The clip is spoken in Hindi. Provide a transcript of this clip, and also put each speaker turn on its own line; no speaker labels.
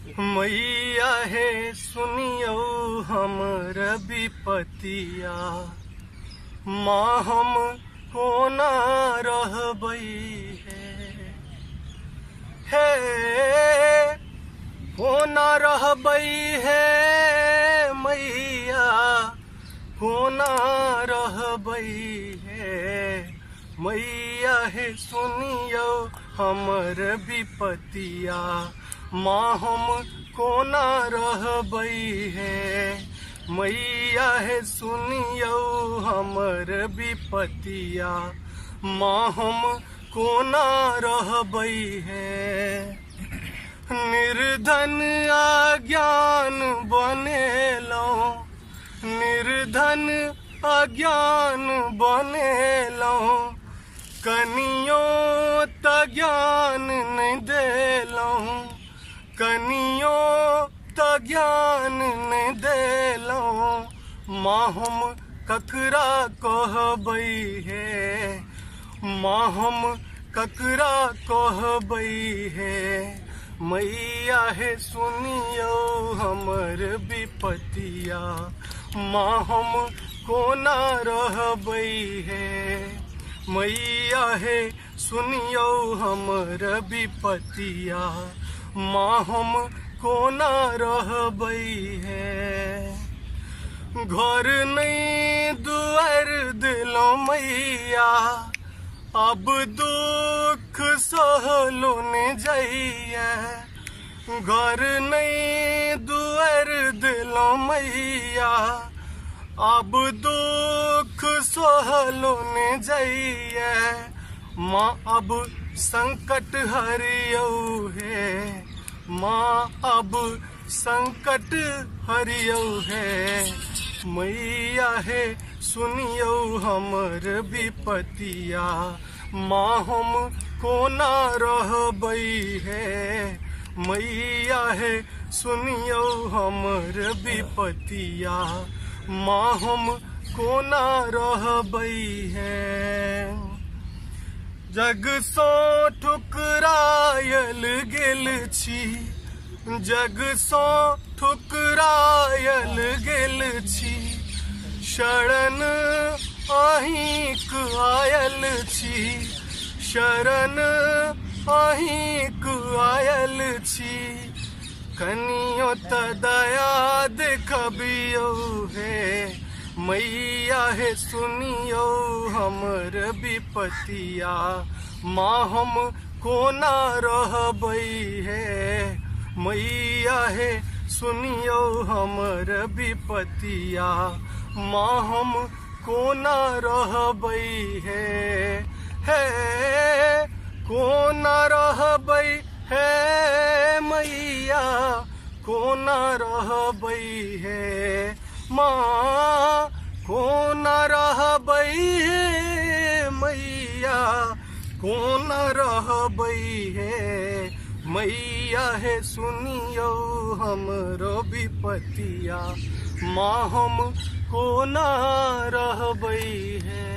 मैया है सुनियो हमर विपतिया, माँ हम कोना रहबै है कोना रहबै है मैया, कोना रहबै है मैया है सुनियो हमर विपतिया, माँ हम कोना रहबै है मैया है सुनियो हमर विपतिया, माँ हम कोना रहबै है। निर्धन अज्ञान बनेलहुँ, निर्धन अज्ञान बनेलहुँ, कनियो त ज्ञान नहीं देलहुँ, कनियो त ज्ञान नहीं देलहुँ। माँ हम ककरा कहबै है, माँ हम ककरा कहबै है मैया है सुनियो हमर विपतिया, माँ हम कोना रहबै है मैया है सुनियो हमर विपतिया, माँ हम कोना रहबै है। घर नहीं दुआर दिलौं मैया, अब दुख सहलो ने जाइए। घर नहीं दुआर दिलौं मैया, अब दुख सहलो ने जाइए। माँ अब संकट हरियो है, माँ अब संकट हरियो है मैया है सुनियो हमर विपतिया, माँ हम कोना रहबै है मैया है सुनियो हमर विपतिया, माँ हम कोना रहबै है। जग सो ठुकरायल गेल छी, जग सो ठुकरायल गेल छी, शरण अहिंक आयल छी, शरण अहिंक आयल छी। कनियो त दया देखबियो है मैया है सुनियो हमर विपतिया, माँ हम कोना रहबै है मैया है सुनियो हमर विपतिया, माँ हम कोना रहबै है कोना रहबै है मैया, कोना रहबै है माँ, कोना रहबै है मैया, कोना रहबै है मैया है सुनियो हमरो विपतिया, माँ हम कोना रहबै है।